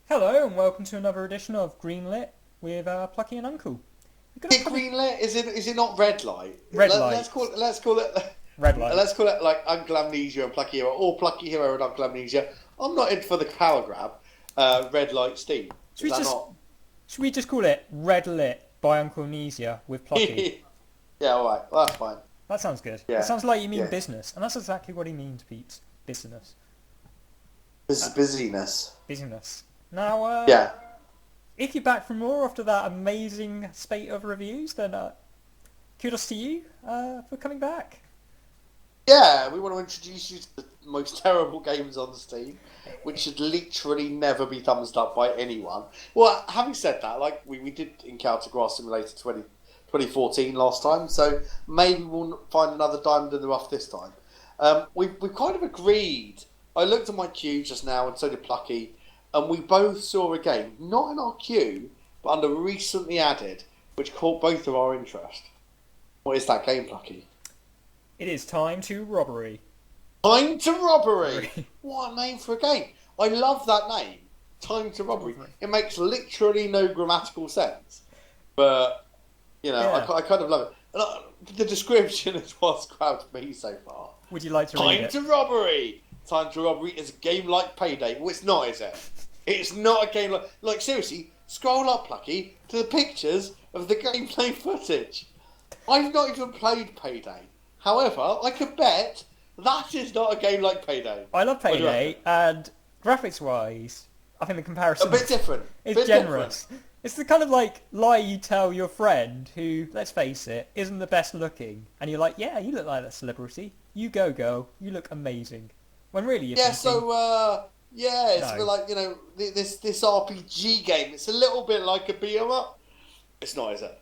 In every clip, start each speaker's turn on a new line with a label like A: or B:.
A: Hello and welcome to another edition of Greenlit with Plucky and Uncle. We've got a
B: Is it
A: couple
B: green light? Is it not red light?
A: red
B: Let's
A: light,
B: call it
A: red light.
B: let's call it like Uncle Amnesia and Plucky Hero, or Plucky Hero and Uncle Amnesia. I'm not in for the power grab. Red light Steve.
A: Should
B: Is
A: we
B: that
A: just
B: not?
A: should we just call it Red Lit by Uncle Amnesia with Plucky?
B: Yeah, all right. Well, that's fine.
A: That sounds good. That
B: Yeah,
A: sounds like you mean
B: yeah.
A: business, and that's exactly what he means, Pete. Business,
B: This is busyness.
A: business. Now,
B: Yeah,
A: if you're back for more after that amazing spate of reviews, then kudos to you for coming back.
B: yeah. We want to introduce you to the most terrible games on Steam, which should literally never be thumbs up by anyone. Well, having said that, like we did encounter Grass Simulator 2014 last time, so maybe we'll find another diamond in the rough this time. We've kind of agreed. I looked at my queue just now, and so did Plucky, and we both saw a game, not in our queue, but under recently added, which caught both of our interest. What is that game, Plucky?
A: It is time to robbery.
B: Time to Robbery! What a name for a game! I love that name. Time to Robbery. It makes literally no grammatical sense, but you know,
A: Yeah.
B: I kind of love it. And the description is what's grabbed me so far.
A: Would you like to read
B: Time
A: it?
B: to Robbery! Time to Robbery is a game like Payday. Well, it's not, is it? It's not a game like seriously, scroll up, Plucky, to the pictures of the gameplay footage. I've not even played Payday. However, I could bet that is not a game like Payday.
A: I love
B: What do you
A: Payday,
B: reckon?
A: and graphics-wise, I think the
B: A
A: comparison
B: bit different.
A: is
B: Bit
A: generous. It's the kind of like lie you tell your friend who, let's face it, isn't the best looking, and you're like, yeah, you look like that celebrity. You go, girl. You look amazing. When really you're
B: Yeah,
A: thinking,
B: yeah, it's a
A: no,
B: bit like, this RPG game. It's a little bit like a beat 'em up. It's not, is it?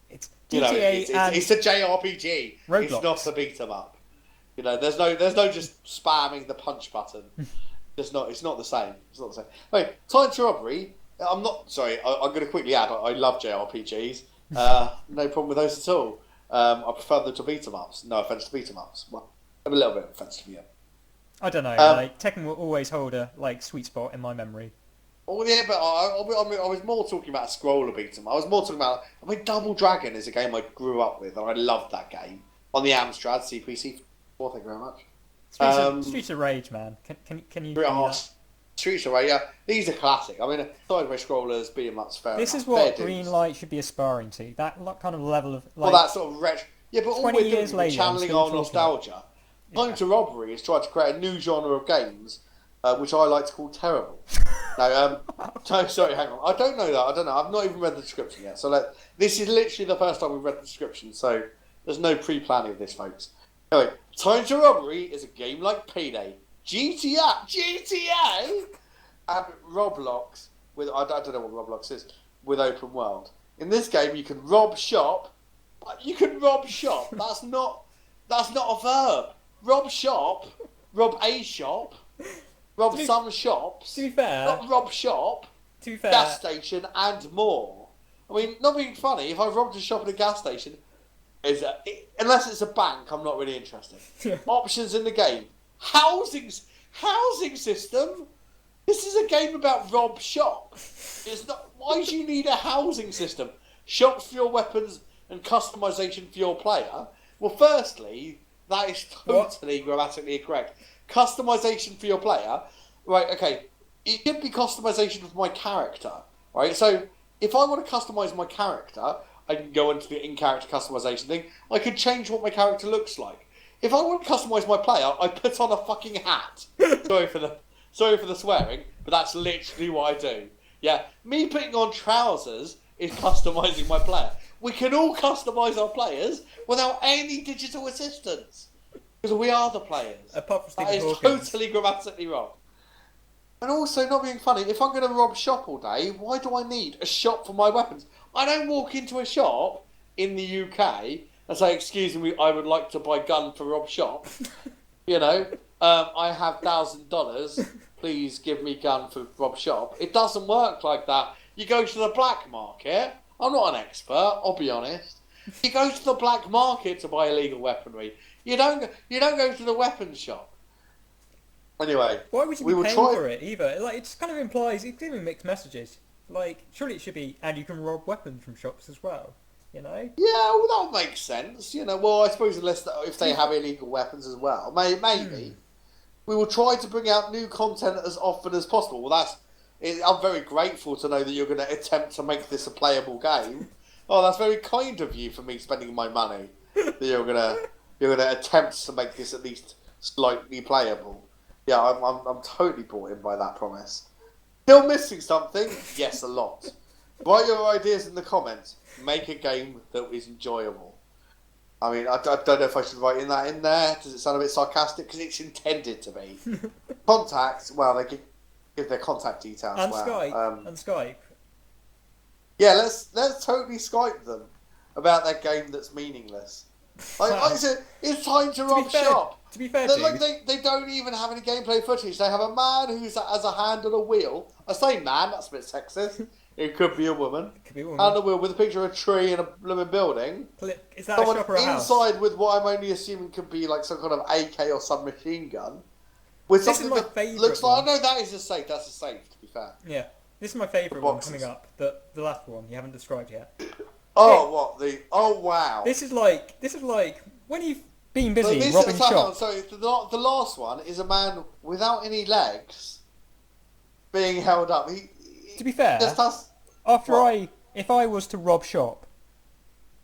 A: it's
B: You know,
A: GTA and
B: it's a JRPG. It's not
A: Roblox.
B: a beat 'em up. You know, there's no just spamming the punch button. It's not the same. It's not the same. Hey, Time to Robbery. I'm not sorry. I'm going to quickly add. I love JRPGs. No problem with those at all. I prefer them to beat 'em ups. No offense to beat 'em ups. Well, a little bit of offense to you.
A: I don't know.
B: Um,
A: Like Tekken will always hold a like sweet spot in my memory.
B: Oh yeah, but I was more talking about a scroller beat 'em. I was more talking about. I mean, Double Dragon is a game I grew up with, and I loved that game on the Amstrad CPC. Well, thank you very much.
A: Streets of Rage, man. Can you give me
B: Oh,
A: that?
B: Streets of Rage, yeah, these are classic. I mean, sideways scrollers, beat 'em ups, fair
A: This
B: enough.
A: is
B: Fair
A: what
B: dues.
A: Greenlight should be aspiring to. That kind of level of
B: Well,
A: like
B: that sort of retro. Yeah, but all
A: 20
B: we're doing
A: years
B: is
A: later, I'm
B: channeling
A: still
B: our
A: talking
B: nostalgia.
A: about.
B: Time to Robbery is trying to create a new genre of games, which I like to call terrible. No, no, sorry, hang on. I don't know that. I don't know. I've not even read the description yet. So this is literally the first time we've read the description. So there's no pre-planning of this, folks. Anyway, Time to Robbery is a game like Payday, GTA, and Roblox with I don't know what Roblox is with open world. In this game, you can rob shop. You can rob shop. That's not a verb. Rob shop. Rob a shop. Rob
A: To be,
B: some shops.
A: to be fair,
B: Not rob shop,
A: to be fair,
B: gas station, and more. I mean, not being funny, if I robbed a shop at a gas station, unless it's a bank, I'm not really interested. Options in the game. Housing system? This is a game about rob shop. It's not. Why do you need a housing system? Shops for your weapons and customization for your player? Well, firstly, that is
A: What?
B: totally grammatically incorrect. Customization for your player, right? Okay, it could be customization for my character, right? So if I want to customize my character, I can go into the in-character customization thing. I can change what my character looks like. If I want to customize my player, I put on a fucking hat. Sorry for the swearing, but that's literally what I do. Yeah, me putting on trousers is customizing my player. We can all customize our players without any digital assistance because we are the players.
A: apart from
B: That
A: Stephen
B: is
A: Hawking,
B: totally grammatically wrong. And also, not being funny, if I'm going to rob shop all day, why do I need a shop for my weapons? I don't walk into a shop in the UK and say, "Excuse me, I would like to buy gun for rob shop." You know, I have $1,000. Please give me gun for rob shop. It doesn't work like that. You go to the black market. I'm not an expert. I'll be honest. You go to the black market to buy illegal weaponry. You don't go to the weapons shop. Anyway,
A: Why would you
B: we
A: be
B: will
A: paying
B: try.
A: for it either? Like, it just kind of implies it's giving mixed messages. Like, surely it should be, and you can rob weapons from shops as well. You know?
B: Yeah, well, that makes sense. Well, I suppose unless if they have illegal weapons as well, maybe. We will try to bring out new content as often as possible. Well, I'm very grateful to know that you're going to attempt to make this a playable game. Oh, that's very kind of you for me spending my money. That you're gonna attempt to make this at least slightly playable. Yeah, I'm totally brought in by that promise. Still missing something? Yes, a lot. Write your ideas in the comments. Make a game that is enjoyable. I mean, I don't know if I should write that in there. Does it sound a bit sarcastic? Because it's intended to be. Contact, well, they give their contact details.
A: And
B: well.
A: Skype. And Skype.
B: Yeah, let's totally Skype them about their game that's meaningless. Like said, it's time to rob shop.
A: To be fair,
B: they don't even have any gameplay footage. They have a man who has a hand on a wheel. I say man, that's a bit sexist. It could be a woman.
A: It could be a woman.
B: And a wheel with a picture of a tree and a blooming building.
A: Is that
B: Someone
A: a shop or a house?
B: inside with what I'm only assuming could be like some kind of AK or submachine gun. With
A: This
B: something
A: is my
B: that
A: favourite
B: looks like...
A: one.
B: No, that is a safe. That's a safe, to be fair.
A: Yeah. This is my favourite one
B: boxes.
A: coming up. The last one you haven't described yet.
B: Oh, what? Oh, wow.
A: This is like when you've been busy
B: So
A: robbing shops.
B: So the last one is a man without any legs being held up.
A: To be fair,
B: just has...
A: if I was to rob shop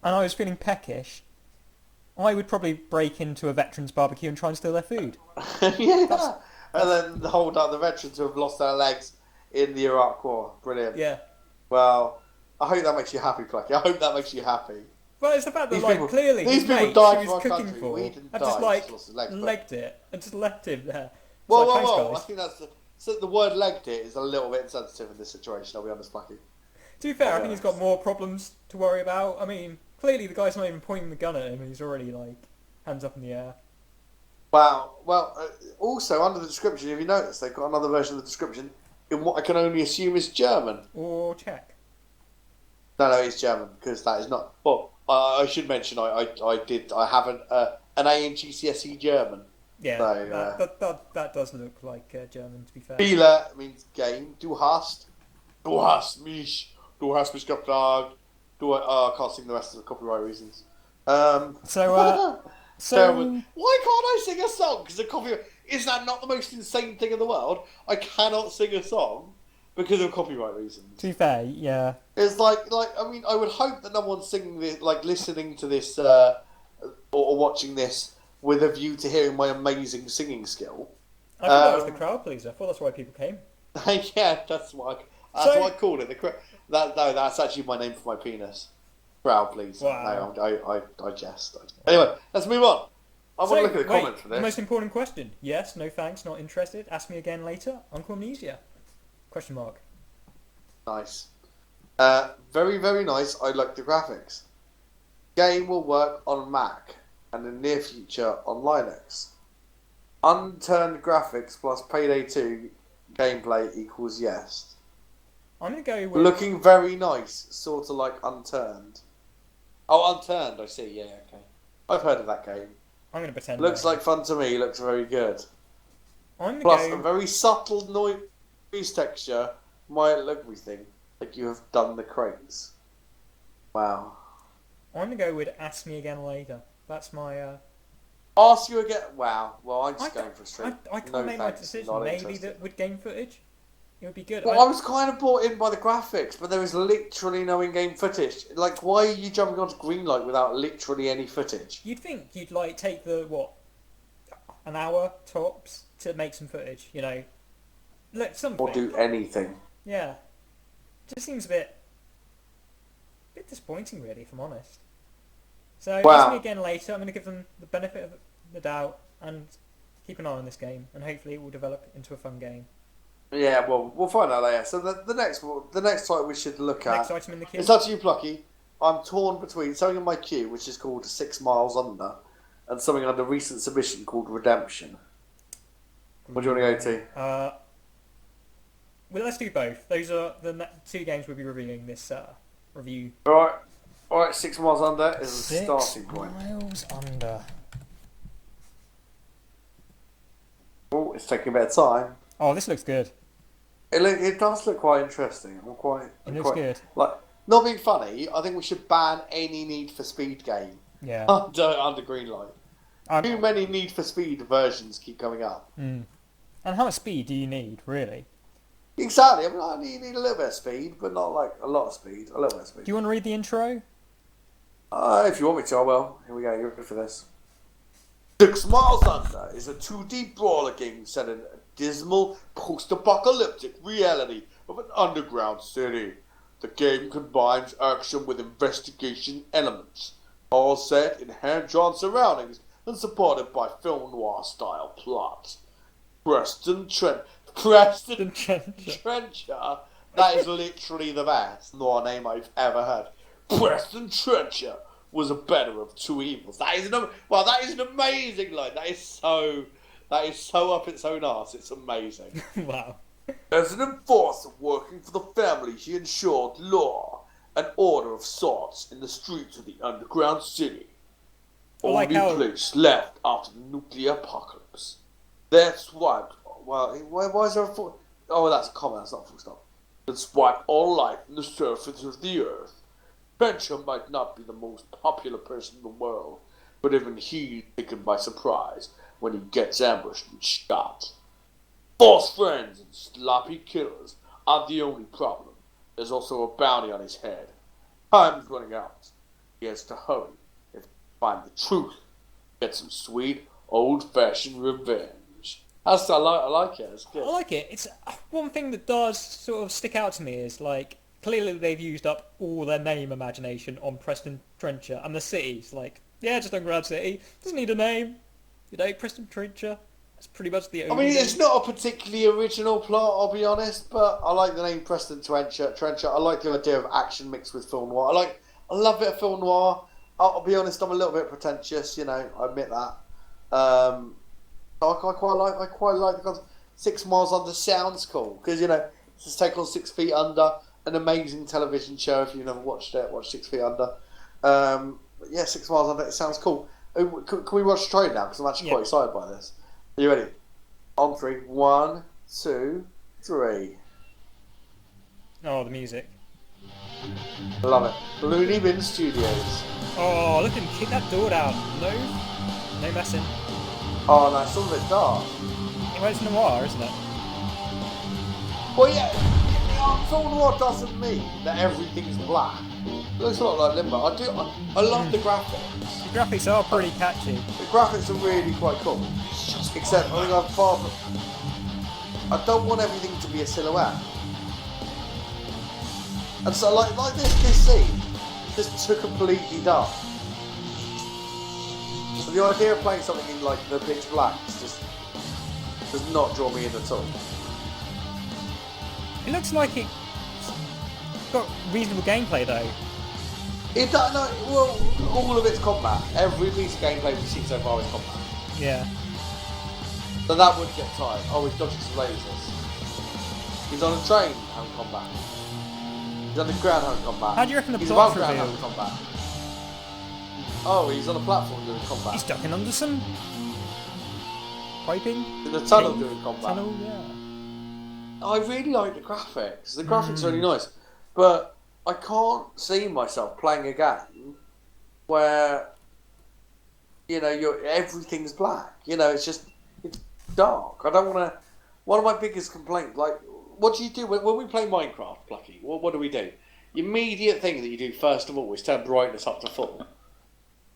A: and I was feeling peckish, I would probably break into a veterans barbecue and try and steal their food.
B: Yeah. And then hold up the veterans who have lost their legs in the Iraq War. Brilliant.
A: Yeah.
B: Well, I hope that makes you happy, Plucky. I hope that makes you happy.
A: Well, it's the fact that
B: These
A: like
B: people-
A: clearly
B: these
A: his
B: people
A: mate
B: died
A: who he
B: for
A: was
B: our
A: cooking
B: country.
A: for
B: We didn't
A: have
B: die,
A: just like
B: just lost his legs, but-
A: legged it and just left him there. It's
B: Whoa,
A: like,
B: whoa,
A: thanks,
B: whoa. I
A: guys.
B: think so the word legged it is a little bit insensitive in this situation, I'll be honest, Plucky.
A: To be fair, I
B: Yeah.
A: think he's got more problems to worry about. I mean, clearly the guy's not even pointing the gun at him and he's already like hands up in the air.
B: Wow. Well, also under the description, if you notice, they've got another version of the description in what I can only assume is German.
A: Or check.
B: No, it's German because that is not. Well, I should mention I have an A in GCSE German.
A: Yeah,
B: So,
A: that does look like German, to be fair.
B: Spiele means game. Du hast mich gefragt. I can't sing the rest of the copyright reasons.
A: So
B: Terrible. Why can't I sing a song? Because the copyright is that not the most insane thing in the world? I cannot sing a song because of copyright reasons.
A: to be fair, yeah.
B: It's like I mean, I would hope that no one's singing this, like listening to this or watching this with a view to hearing my amazing singing skill.
A: I thought that was the crowd pleaser. I thought that's why people came.
B: Yeah, that's what I called it. That's actually my name for my penis. Crowd, please.
A: Wow.
B: No, I jest. Anyway, let's move on. I want to look at the comments for
A: The
B: this.
A: most important question. Yes, no thanks, not interested. Ask me again later. Uncle Amnesia. Question mark.
B: Nice. Very, very nice. I like the graphics. Game will work on Mac and in the near future on Linux. Unturned graphics plus Payday 2 gameplay equals yes.
A: I'm going to go with...
B: Looking very nice, sort of like Unturned. Oh, Unturned, I see, yeah, okay. I've heard of that game.
A: I'm going to pretend...
B: Looks like fun to me, looks very good.
A: I'm going
B: Plus,
A: to go...
B: a very subtle noise texture might look everything, like you have done the crates. Wow.
A: I'm going to go with Ask Me Again Later. That's my...
B: Ask you again. Wow. Well, I'm just going for a straight.
A: I can't
B: no
A: make my
B: thanks,
A: decision.
B: not
A: Maybe
B: interested.
A: that with game footage, it would be good.
B: Well, I was kind of brought in by the graphics, but there is literally no in-game footage. Like, why are you jumping onto Greenlight without literally any footage?
A: You'd think you'd like take an hour tops to make some footage. You know, look something.
B: Or do anything.
A: Yeah, just seems a bit disappointing, really, if I'm honest. So
B: Wow.
A: Ask Me Again Later. I'm going to give them the benefit of the doubt and keep an eye on this game, and hopefully it will develop into a fun game.
B: Yeah, well, we'll find out later. So the next site we should look at.
A: Next item in the queue.
B: It's up to you, Plucky. I'm torn between something in my queue, which is called 6 Miles Under, and something under recent submission called Redemption. What do you want to go to?
A: Well, let's do both. Those are the two games we'll be reviewing this review.
B: Alright, 6 Miles Under is a
A: 6
B: starting point.
A: Miles Under.
B: Oh, It's taking a bit of time.
A: Oh, this looks good.
B: It does look quite interesting.
A: It looks good.
B: Like, not being funny, I think we should ban any Need for Speed game
A: Yeah.
B: under Greenlight.
A: I'm,
B: Too many Need for Speed versions keep coming up.
A: And how much speed do you need, really?
B: Exactly. I mean, I need a little bit of speed, but not like a lot of speed. A little bit of speed.
A: Do you want to read the intro?
B: If you want me to, I will. Here we go. You're ready for this. 6 Miles Under is a 2D brawler game set in a dismal, post-apocalyptic reality of an underground city. The game combines action with investigation elements, all set in hand-drawn surroundings and supported by film noir-style plot. Preston Trencher. That is literally the best noir name I've ever heard. Preston Trencher was a better of two evils. That is an amazing line. That is so up its own arse. It's amazing.
A: Wow.
B: As an enforcer working for the family, he ensured law and order of sorts in the streets of the underground city. Only place left after the nuclear apocalypse. That's what. Well, why is there a full? Oh, that's a comma. That's not a full stop. That's wipe all life from the surface of the earth. Trencher might not be the most popular person in the world, but even he's taken by surprise when he gets ambushed and shot. False friends and sloppy killers are the only problem. There's also a bounty on his head. Time's running out. He has to hurry if he find the truth. Get some sweet, old-fashioned revenge. I like it. It's good.
A: I like it. It's one thing that does sort of stick out to me is like clearly they've used up all their name imagination on Preston Trencher and the city's like, yeah, just Underground City. Doesn't need a name. You know, Preston Trencher. That's pretty much the only name.
B: It's not a particularly original plot, I'll be honest, but I like the name Preston Trencher. I like the idea of action mixed with film noir. I love a bit of film noir. I'll be honest, I'm a little bit pretentious, you know, I admit that. I quite like the concept. 6 Miles Under sounds cool, because, you know, it's just take on 6 Feet Under, an amazing television show. If you've never watched it, watch 6 Feet Under. But yeah, 6 Miles Under, it sounds cool. Can we watch the trailer now? Because I'm actually quite excited by this. Are you ready? On 3. 1, 2, 3.
A: Oh, the music.
B: Love it. Looney Bin Studios.
A: Oh, look at him kick that door down. No messing.
B: Oh no, it's all a bit dark.
A: Well, it's noir, isn't it?
B: Well, yeah, film noir doesn't mean that everything's black. It looks a lot like Limbo. I love the graphics.
A: The graphics are pretty catchy.
B: The graphics are really quite cool. Except I think I don't want everything to be a silhouette. And so like this scene just took completely dark. So the idea of playing something in like the pitch black just does not draw me in at all.
A: It looks like it's got reasonable gameplay though.
B: It does, no, well, all of it's combat. Every piece of gameplay we've seen so far is combat.
A: Yeah.
B: So that would get tired. Oh, he's dodging some lasers. He's on a train having combat. He's on the ground having combat.
A: How do you reckon the
B: he's
A: plot's
B: above ground
A: revealed?
B: having combat. Oh, he's on a platform doing combat.
A: He's ducking under some piping.
B: In the tunnel doing combat.
A: Tunnel, yeah.
B: I really like the graphics. The graphics are really nice. But I can't see myself playing a game where, you know, everything's black. You know, it's dark. I don't want to. One of my biggest complaints, like, what do you do when we play Minecraft, Plucky? What do we do? The immediate thing that you do first of all is turn brightness up to full,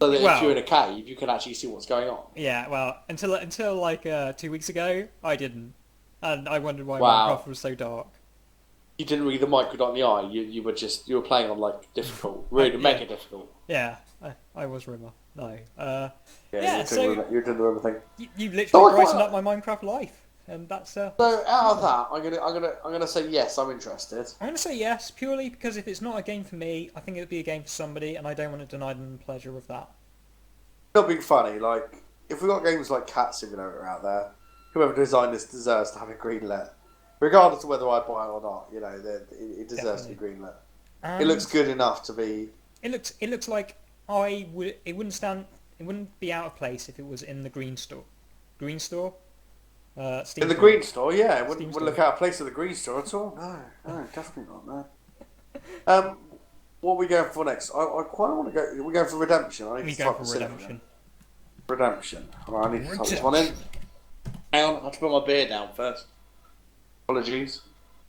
B: so that if you're in a cave, you can actually see what's going on.
A: Yeah, well, until like 2 weeks ago, I didn't, and I wondered why Minecraft was so dark.
B: You didn't read the microdot in the eye. You were playing on like difficult, really mega difficult.
A: Yeah, I was Rimmer. No.
B: You did the Rimmer thing.
A: You literally brightened up my Minecraft life, and that's.
B: So out of that, I'm gonna say yes. I'm interested.
A: I'm gonna say yes purely because if it's not a game for me, I think it would be a game for somebody, and I don't want to deny them the pleasure of that.
B: Not being funny, like if we got games like Cat Simulator out there, whoever designed this deserves to have it greenlit. Regardless of whether I buy it or not, you know, it deserves to be greenlit. It looks good enough to be.
A: It looks like it wouldn't be out of place if it was in the Green Store. Green Store? Steam
B: In the
A: Store.
B: green store, yeah. It
A: Steam
B: wouldn't
A: Store.
B: look out of place at the green store at all. No, definitely not. No. What are we going for next? I quite want to go. We're going for Redemption. I need
A: We
B: to
A: go
B: type
A: for
B: this in
A: Redemption.
B: again. Redemption. All right, I need to type this one in. Hang on, I have to put my beer down first. Apologies.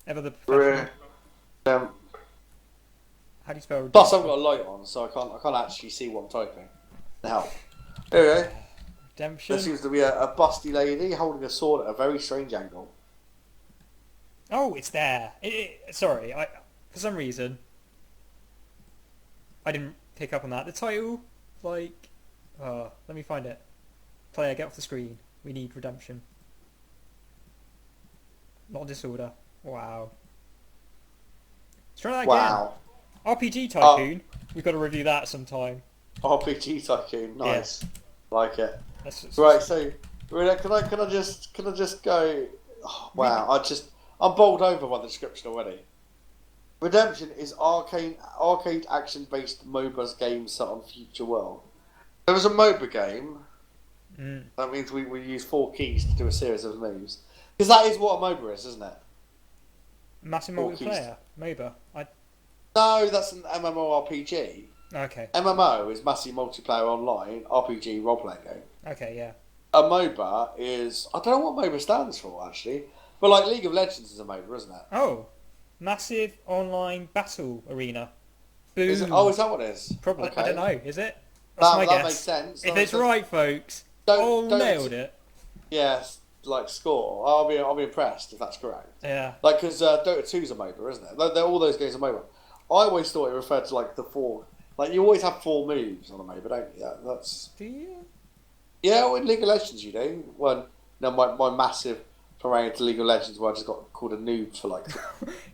A: Ever the professional.
B: Redemption.
A: How do you spell
B: Plus,
A: redemption?
B: I've got a light on, so I can't actually see what I'm typing. To help. There we go. There
A: Redemption.
B: seems to be a busty lady holding a sword at a very strange angle.
A: Oh, it's there. Sorry, for some reason I didn't pick up on that. The title, like, let me find it. Player, get off the screen. We need redemption. Not disorder. Wow. Let's try that again.
B: Wow.
A: RPG Tycoon. We've got to review that sometime.
B: RPG Tycoon. Nice. Like it.
A: Let's
B: Right, so can I just go? Oh, wow, I'm bowled over by the description already. Redemption is arcade action based MOBA game set on future world. There was a MOBA game. That means we use 4 keys to do a series of moves. Because that is what a MOBA is, isn't it?
A: Massive
B: Four keys.
A: multiplayer. MOBA.
B: No, that's an MMORPG.
A: Okay.
B: MMO is massive multiplayer online RPG role playing game.
A: Okay, yeah.
B: A MOBA is, I don't know what MOBA stands for actually, but like League of Legends is a MOBA, isn't it?
A: Oh, massive online battle arena. Boom.
B: Is it? Oh, is that what it is?
A: Probably.
B: Okay.
A: I don't know. Is it? That's my
B: That
A: guess.
B: makes sense.
A: If
B: That
A: it's
B: makes
A: right, folks,
B: Don't-
A: nailed it.
B: Yes, like score. I'll be impressed if that's correct.
A: Yeah.
B: Like because Dota 2 is a MOBA, isn't it? All those games are MOBA. I always thought it referred to like the 4. Like you always have 4 moves on a MOBA, don't you? That's
A: Do you?
B: yeah. Well, in League of Legends, you do. My massive foray into League of Legends, where I just got called a noob for like.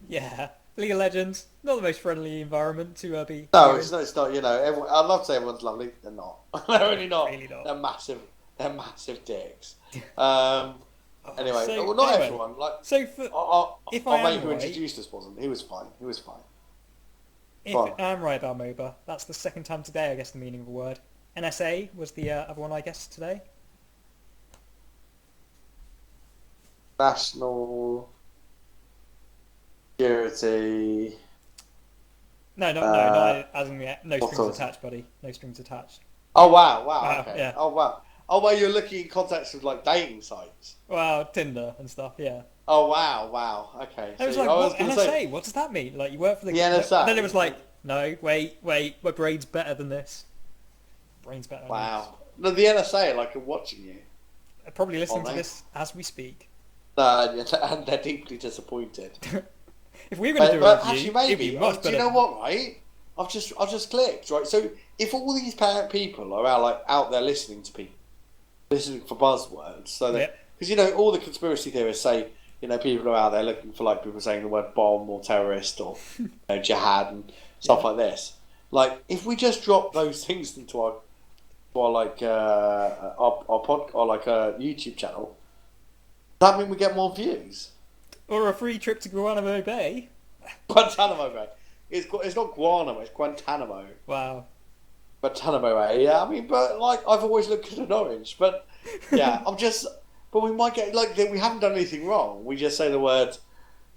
A: Yeah. League of Legends, not the most friendly environment to be.
B: No,
A: in.
B: it's not. It's not. You know, I'd love to say everyone's lovely. They're not. They're really not.
A: Really not.
B: They're massive. They're massive dicks. Anyway,
A: So,
B: well, not
A: anyway,
B: everyone. Like,
A: So if I
B: our mate
A: am
B: who
A: right,
B: introduced us wasn't. He was fine. He was fine.
A: if
B: Fine.
A: I am right about MOBA, that's the second time today I guess the meaning of the word. NSA was the other one I guessed today.
B: National Security.
A: No, not as in no
B: what
A: strings
B: was it?
A: attached, buddy. No strings attached.
B: Oh wow!
A: Wow,
B: Okay.
A: yeah.
B: Oh wow! Oh well, you're looking in context of like dating sites.
A: Well, Tinder and stuff, yeah.
B: Oh wow! Wow. Okay.
A: I was
B: So
A: like,
B: I was
A: what,
B: gonna
A: NSA?
B: say-
A: What does that mean? Like, you work for the
B: NSA.
A: Then it was like, no, wait, my brain's better than this. Brain's better than
B: Wow. No, the NSA like are watching you.
A: this. They're probably listening to
B: mate.
A: this as we speak.
B: No, and they're deeply disappointed.
A: If we were going to do a
B: But
A: review,
B: actually,
A: it'd
B: maybe.
A: be much
B: Do
A: better.
B: you know what? Right? I've just clicked. Right. So if all these people are out there listening to people, listening for buzzwords, so that because all the conspiracy theorists say people are out there looking for like people saying the word bomb or terrorist or jihad and stuff like this. Like if we just drop those things into our like our pod or like a YouTube channel, does that mean we get more views?
A: Or a free trip to Guantanamo Bay.
B: Guantanamo Bay. It's not Guantanamo, it's Guantanamo.
A: Wow.
B: Guantanamo Bay, yeah. I mean, but like I've always looked at an orange, but yeah, but we might get like we haven't done anything wrong. We just say the word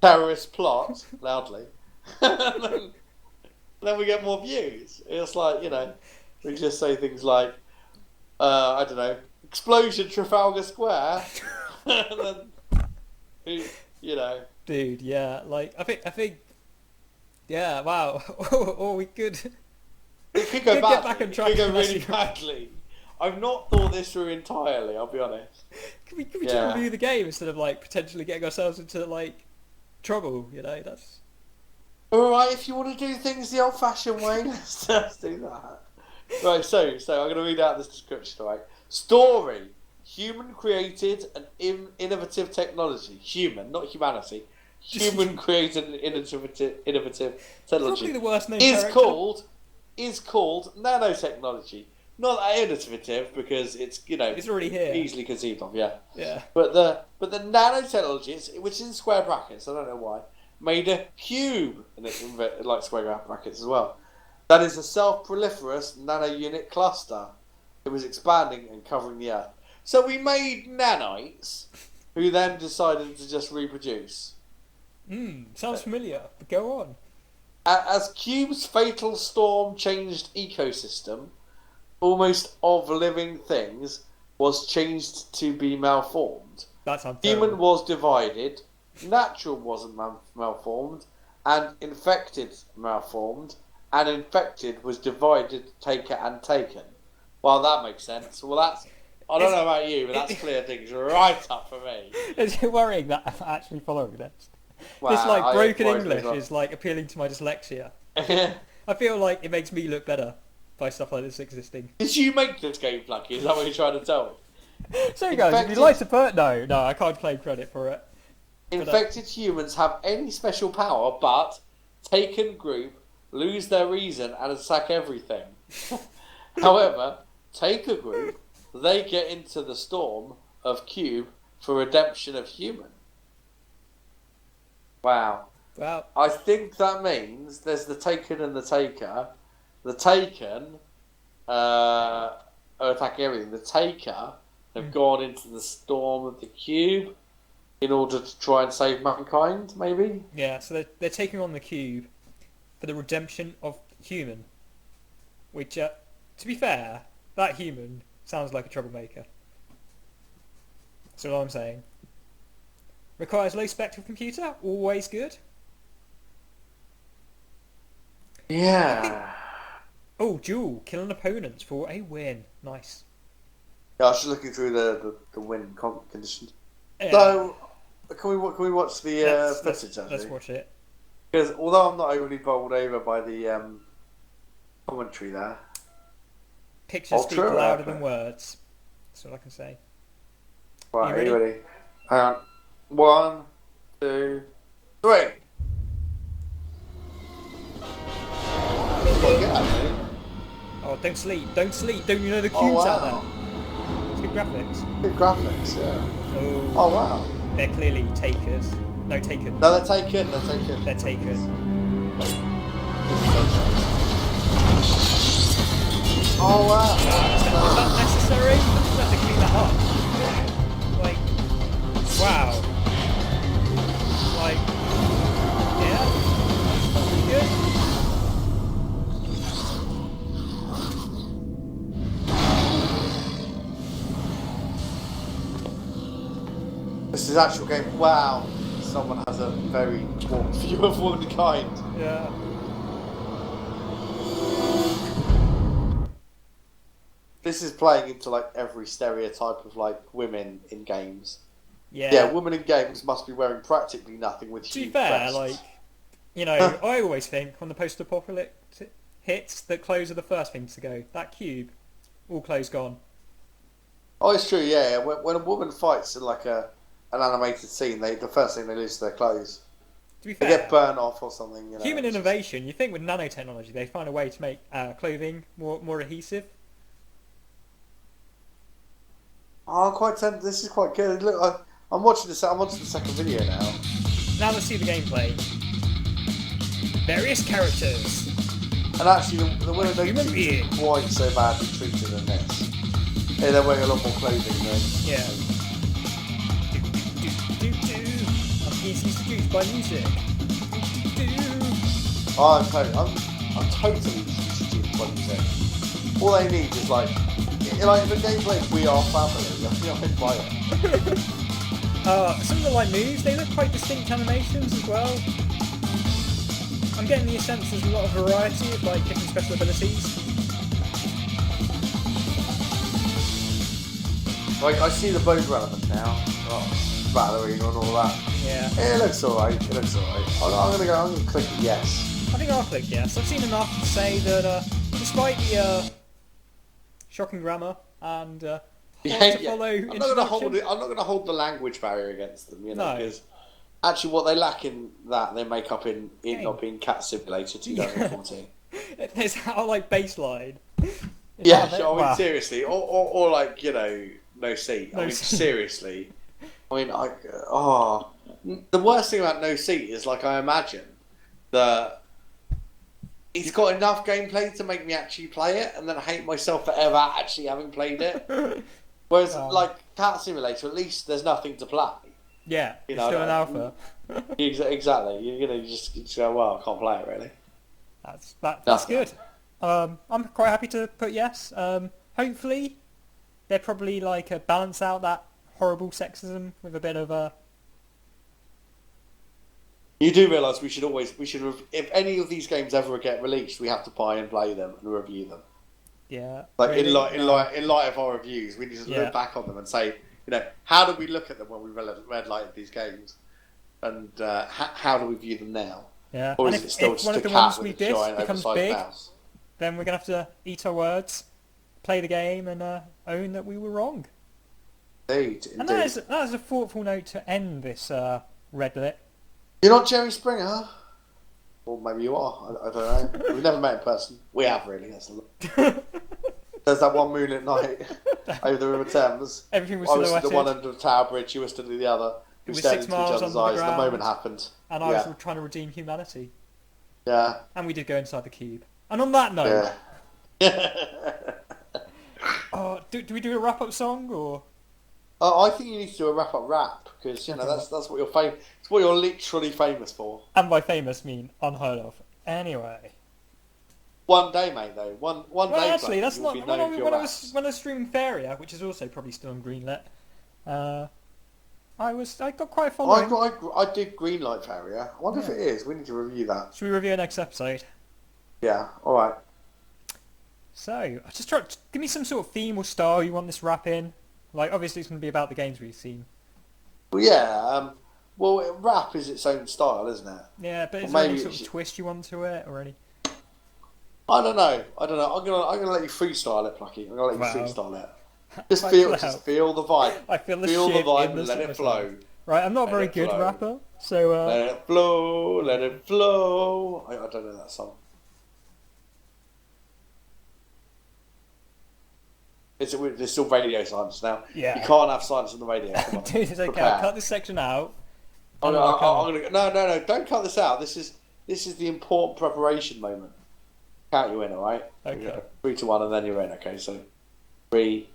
B: terrorist plot loudly, then we get more views. It's like we just say things like I don't know, explosion Trafalgar Square, and then
A: Dude, yeah, like I think, yeah, wow. Or we could.
B: it could go
A: Could get
B: badly.
A: back on
B: It
A: track
B: could go
A: unless
B: really
A: you-
B: badly. I've not thought this through entirely. I'll be honest.
A: Could we
B: Yeah.
A: just review the game instead of like potentially getting ourselves into like trouble? That's.
B: All right, if you want to do things the old-fashioned way, let's do that. Right, so I'm going to read out this description. Right, story: human created an innovative technology. Human, not humanity. Human created an innovative technology.
A: Probably the worst known
B: Is
A: character.
B: called nanotechnology. Not that innovative because it's
A: It's already here.
B: easily conceived of. Yeah.
A: Yeah.
B: But the nanotechnology, which is in square brackets, I don't know why, made a cube in like square brackets as well. That is a self-proliferous nano-unit cluster. It was expanding and covering the Earth. So we made nanites who then decided to just reproduce.
A: Sounds familiar, but go on.
B: As Cube's fatal storm changed ecosystem, almost of living things was changed to be malformed.
A: That sounds
B: Human
A: terrible.
B: was divided, natural wasn't malformed, and infected malformed, and infected was divided, taker, and taken. Well, that makes sense. Well, that's... I don't know about you, but that's clear things right up for me.
A: Is it worrying that I'm actually following this?
B: Wow,
A: This like broken
B: worries me
A: English
B: as well.
A: is like appealing to my dyslexia. I feel like it makes me look better by stuff like this existing.
B: Did you make this game, Plucky? Is that what you're trying to tell me?
A: So guys, if you'd like to put... No, I can't claim credit for it.
B: Infected humans have any special power, but taken group lose their reason and attack everything. However, taker group, they get into the storm of Cube for redemption of human. Wow.
A: Wow.
B: I think that means there's the taken and the taker. The taken are attacking everything. The taker have gone into the storm of the cube in order to try and save mankind, maybe?
A: Yeah, so they're taking on the cube for the redemption of human. Which, to be fair, that human sounds like a troublemaker. That's all I'm saying. Requires low spectral computer, always good.
B: Yeah.
A: Oh, duel, killing opponents for a win. Nice.
B: Yeah, I was just looking through the win conditions.
A: Yeah.
B: So, can we watch the footage, actually?
A: Let's watch it.
B: Because although I'm not overly bowled over by the commentary there.
A: Pictures speak
B: Ultra
A: louder
B: rapid.
A: than words. That's all I can say.
B: Right,
A: You
B: are you ready? Hang on. 1, 2, 3. Quite good, actually.
A: Oh, don't sleep. Don't sleep. Don't you know the
B: Oh,
A: cube's out
B: wow.
A: there? It's good graphics.
B: Good graphics, yeah.
A: Oh,
B: Oh, wow.
A: they're clearly takers. No, taken.
B: No, they're taken. They're taken.
A: They're takers.
B: Oh, wow.
A: Is that necessary? You have to clean that up. Like, wow. Like, yeah. That's pretty good.
B: This is actual game. Wow. Someone has a very warm view of womankind.
A: Yeah.
B: This is playing into like every stereotype of like women in games.
A: Yeah.
B: Yeah, women in games must be wearing practically nothing with
A: To be
B: huge
A: fair,
B: breasts.
A: like, you know, I always think when the post-apocalypse hits, that clothes are the first thing to go. That cube, all clothes gone.
B: Oh, it's true. Yeah, when a woman fights in like an animated scene, the first thing they lose is their clothes.
A: To be
B: They
A: fair,
B: get burnt off or something. You know.
A: human innovation, you think with nanotechnology they find a way to make clothing more adhesive.
B: Oh, I'm quite tempted. This is quite good. Look, I'm watching this. I'm watching the second video now.
A: Now let's see the gameplay. Various characters.
B: And actually, the women don't
A: Human
B: seem
A: being.
B: to be quite so badly treated in this. Yeah, they're wearing a lot more clothing than.
A: Yeah. I'm easily seduced by music.
B: Oh, I'm totally seduced by music. All they need is like the gameplay. We are family. I feel I'd buy it.
A: Some of the like moves, they look quite distinct animations as well. I'm getting the sense there's a lot of variety of like different special abilities.
B: Like I see the bone relevant now. Oh, battering and all that.
A: Yeah.
B: It looks alright. It looks alright. I'm gonna click yes.
A: I think I'll click yes. I've seen enough to say that despite the shocking grammar and hard to follow
B: I'm not gonna hold
A: introduction,
B: it. I'm not gonna hold the language barrier against them. You know,
A: No.
B: because actually, what they lack in that they make up in
A: Game.
B: not being Cat Simulator 2014.
A: there's our like baseline.
B: Yeah,
A: that it?
B: I mean
A: Wow.
B: seriously, or like no seat. I
A: No
B: mean
A: seat.
B: seriously. I mean, the worst thing about no seat is like I imagine that it's got enough gameplay to make me actually play it, and then hate myself for ever actually having played it. Whereas
A: Wow.
B: like Cat Simulator, at least there's nothing to play.
A: Yeah,
B: You
A: it's
B: know,
A: still an alpha.
B: exactly. You just go, well, I can't play it really.
A: That's
B: Nothing.
A: good. I'm quite happy to put yes. Hopefully, they probably like balance out that horrible sexism with a bit of a
B: You do realise if any of these games ever get released, we have to buy and play them and review them.
A: yeah.
B: Like
A: Really? No.
B: in light of our reviews, we need to
A: Yeah.
B: look back on them and say, how did we look at them when we red lighted these games, and how do we view them now?
A: Yeah.
B: Or
A: And
B: is it
A: if,
B: still
A: if
B: just
A: one
B: a
A: of the
B: cat
A: ones we
B: with a
A: did
B: giant
A: becomes
B: oversized
A: big,
B: mouse?
A: then we're gonna have to eat our words, play the game, and own that we were wrong.
B: Indeed,
A: And
B: indeed.
A: that is a thoughtful note to end this Redlit.
B: You're not Jerry Springer, or maybe you are. I don't know. We've never met in person. We have really. There's that one moonlit night over the River Thames.
A: Everything was
B: I was stood
A: silhouetted,
B: at one end of the Tower Bridge. You were stood at the other.
A: It
B: We
A: was
B: stared
A: 6
B: into each
A: miles
B: other's
A: under the
B: eyes. And the moment
A: ground.
B: happened.
A: and I was trying to redeem humanity.
B: Yeah.
A: And we did go inside the cube. And on that note,
B: Yeah.
A: do we do a wrap-up song or?
B: I think you need to do a wrap-up rap because that's what you're famous. It's what you're literally famous for.
A: And by famous mean unheard of. Anyway.
B: One day, mate. Though one
A: Well,
B: day.
A: actually,
B: bloke,
A: that's
B: you'll
A: not
B: be
A: when
B: known for your raps.
A: I was streaming Faria, which is also probably still on Greenlit. I got quite a following.
B: I did Greenlight Area. I wonder if it is. We need to review that.
A: Should we review it next episode?
B: Yeah. All right.
A: So, just give me some sort of theme or style you want this rap in. Like, obviously, it's going to be about the games we've seen.
B: Well, yeah. Well, rap is its own style, isn't it?
A: Yeah, but is
B: Well,
A: there any
B: maybe
A: sort of twist you want to it, or any?
B: I don't know. I'm gonna let you freestyle it, Plucky. I'm gonna let you
A: Wow.
B: freestyle it. Just
A: Like,
B: feel
A: wow.
B: the vibe.
A: I feel the
B: Feel the
A: shit
B: vibe
A: in
B: and
A: the
B: let it flow.
A: Right, I'm not a
B: Let
A: very
B: it
A: good
B: flow.
A: rapper, so
B: Let it flow. Let it flow. I don't know that song. There's still radio silence now.
A: Yeah.
B: You can't have silence on the radio. Come on.
A: dude, it's okay.
B: Prepare.
A: I'll cut this section out.
B: I'm
A: and I'll come
B: gonna, no, don't cut this out. This is the important preparation moment. Count you in, all right?
A: Okay.
B: 3, 2, 1, and then you're in. Okay, so 3.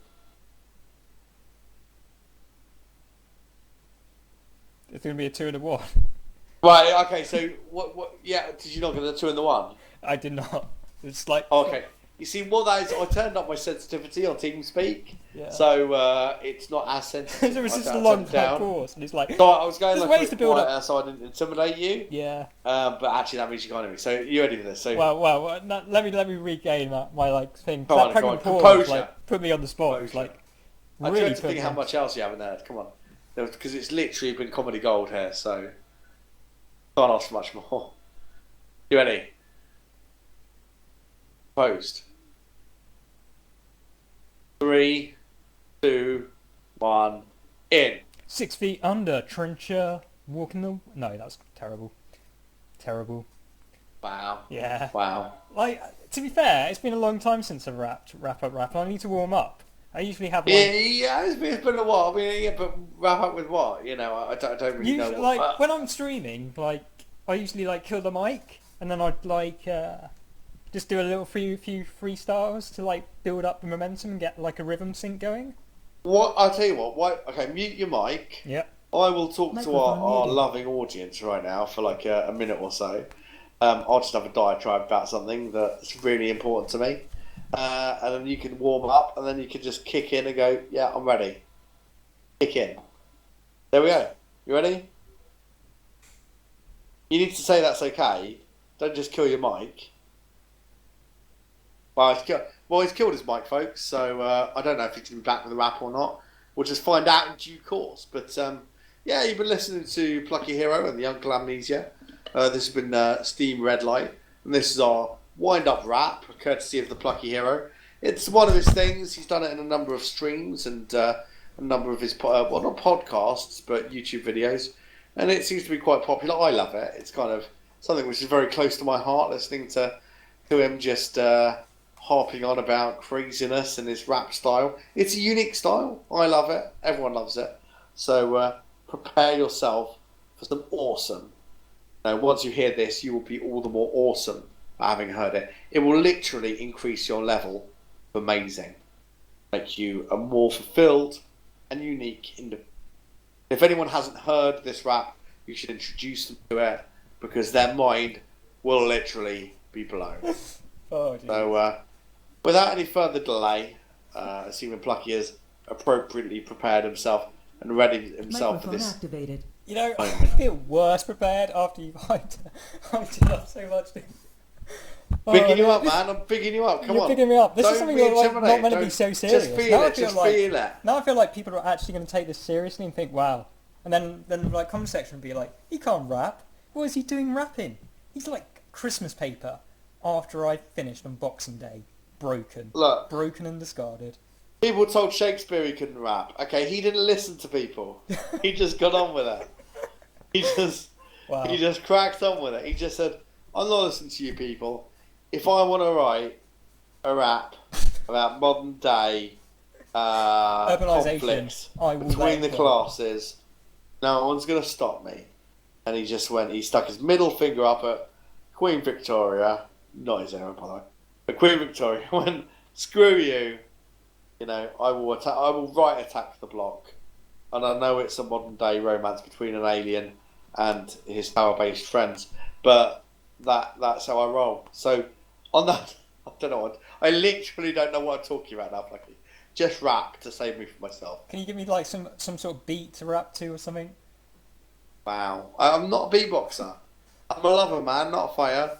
A: It's going to be a 2 and a 1.
B: Right. Okay. So what? Yeah. Did you not get the 2 and the 1?
A: I did not. It's like...
B: Okay. You see, what that is, I turned up my sensitivity on TeamSpeak,
A: Yeah.
B: so it's not as sensitive.
A: It was
B: I
A: just a
B: turned
A: long
B: it down.
A: course, and it's like...
B: So I was going
A: There's
B: like
A: ways
B: a
A: to
B: bit
A: build up-
B: quieter so I didn't intimidate you.
A: Yeah.
B: But actually, that means you can't hear me. So you ready for this? So
A: Well, let me regain my like thing.
B: Come
A: That
B: on,
A: pregnant
B: come on.
A: pause
B: Composure.
A: like put me on the spot. It's
B: Composure.
A: like
B: I
A: really
B: tried to
A: put
B: think
A: me
B: how
A: on-
B: much else you have in there. Come on, because it's literally been comedy gold here. So can't ask for much more. You ready? Post. 3, 2, 1, in.
A: 6 feet under trencher walking the. No, that's terrible. Terrible.
B: Wow.
A: Yeah.
B: Wow.
A: Like to be fair, it's been a long time since I've wrap up. I need to warm up. I usually have like.
B: Yeah, it's been a while. I mean, yeah, but wrap up with what? I don't really know.
A: Usually, like when I'm streaming, like I usually like kill the mic, and then I'd like just do a little few freestyles to like build up the momentum and get like a rhythm sync going.
B: What? I'll tell you what. Okay, mute your mic.
A: Yep.
B: I will talk to
A: Microphone
B: our
A: muted.
B: loving audience right now for like a minute or so. I'll just have a diatribe about something that's really important to me. And then you can warm up, and then you can just kick in and go, yeah, I'm ready. Kick in. There we go. You ready? You need to say that's okay. Don't just kill your mic. Well, he's killed his mic, folks, so I don't know if he's going to be back with a rap or not. We'll just find out in due course. But yeah, you've been listening to Plucky Hero and the Uncle Amnesia. This has been Steam Red Light, and this is our wind-up rap, courtesy of the Plucky Hero. It's one of his things. He's done it in a number of streams and a number of his, well, not podcasts, but YouTube videos. And it seems to be quite popular. I love it. It's kind of something which is very close to my heart, listening to him just harping on about craziness and his rap style. It's a unique style. I love it. Everyone loves it. So prepare yourself for some awesome. Now, once you hear this, you will be all the more awesome for having heard it. It will literally increase your level of amazing. Make you a more fulfilled and unique individual. If anyone hasn't heard this rap, you should introduce them to it because their mind will literally be blown.
A: Oh, geez.
B: So, without any further delay, assuming Plucky has appropriately prepared himself and readied himself for
C: Microphone
B: this.
C: activated.
A: You know, I feel worse prepared after you've hyped it up so much.
B: Bigging you up, man. I'm bigging you up. Come
A: You're
B: on.
A: picking me up. This
B: Don't
A: is something
B: be
A: you're like,
B: intimidated.
A: not meant to be so serious.
B: Just feel
A: now
B: it. Just feel it.
A: Now I feel like people are actually going to take this seriously and think, wow. And then like comment section would be like, he can't rap. What is he doing rapping? He's like Christmas paper after I finished on Boxing Day. Broken.
B: Look.
A: Broken and discarded.
B: People told Shakespeare he couldn't rap. Okay, he didn't listen to people. He just got on with it. He just cracked on with it. He just said, I'm not listening to you people. If I want to write a rap about modern day conflicts between the classes, no one's going to stop me. And he just went, he stuck his middle finger up at Queen Victoria, not his own, by the way, but Queen Victoria went, screw you, you know, I will right attack the block. And I know it's a modern day romance between an alien and his power-based friends, but that's how I roll. So, on that, I don't know what, I literally don't know what I'm talking about now, Plucky. Just rap to save me from myself.
A: Can you give me like some sort of beat to rap to or something?
B: Wow. I'm not a beatboxer. I'm a lover, man, not a fighter.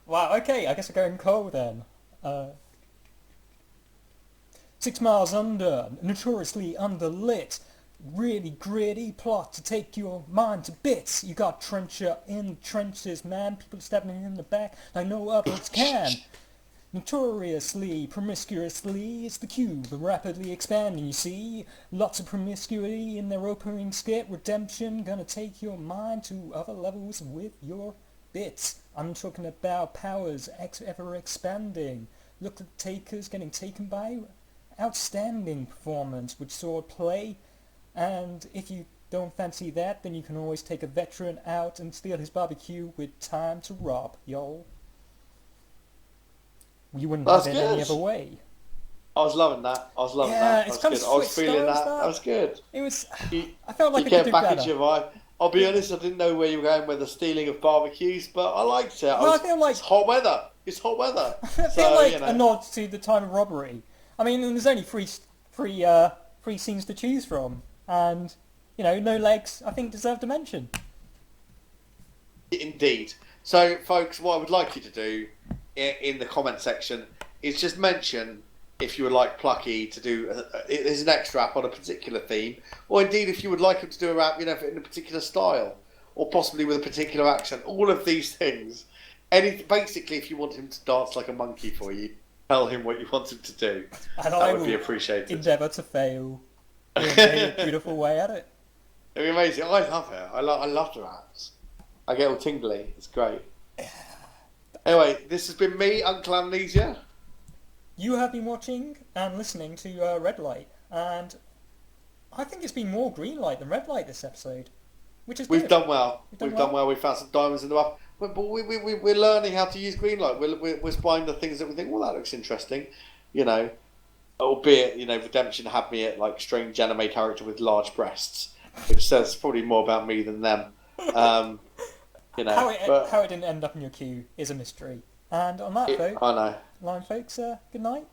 A: Wow, okay, I guess we're going cold then. 6 miles under, notoriously underlit. Really gritty plot to take your mind to bits. You got Trencher in the trenches, man. People stabbing in the back like no others can. Notoriously, promiscuously, it's the cube, rapidly expanding, you see. Lots of promiscuity in their opening skit. Redemption, gonna take your mind to other levels with your bits. I'm talking about powers ever expanding. Look at Takers getting taken by outstanding performance with sword play. And if you don't fancy that, then you can always take a veteran out and steal his barbecue with time to rob, y'all. You wouldn't have it any other way.
B: I was loving that. I was loving that. That was good. I was feeling that. That was good.
A: It was. I felt like
B: you
A: I could do
B: back
A: better.
B: into your vibe. I'll be honest, I didn't know where you were going with the stealing of barbecues, but I liked it.
A: Well, I feel like
B: it's hot weather. It's hot weather.
A: I feel like a nod to the time of robbery. I mean, there's only three scenes to choose from, and you know, No Legs, I think, deserve to mention.
B: Indeed. So, folks, what I would like you to do in the comment section is just mention if you would like Plucky to do his next rap on a particular theme, or indeed if you would like him to do a rap, you know, in a particular style, or possibly with a particular accent. All of these things. Basically, if you want him to dance like a monkey for you, tell him what you want him to do.
A: And
B: that would be appreciated.
A: Endeavour to fail in a beautiful way at it.
B: It'd be amazing. I love it. I love the raps. I get all tingly. It's great. Anyway, this has been me, Uncle Amnesia.
A: You have been watching and listening to Red Light, and I think it's been more green light than red light this episode, which is good.
B: We've done well. We've done well. We found some diamonds in the rough. But we're learning how to use green light. We're spying the things that we think, well, that looks interesting, you know. Albeit, you know, Redemption had me at like strange anime character with large breasts, which says probably more about me than them. You know,
A: how it didn't end up in your queue is a mystery. And on that, folks, good night,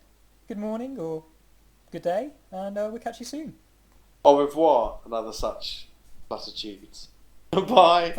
A: good morning, or good day, and we'll catch you soon.
B: Au revoir, and other such platitudes. Bye.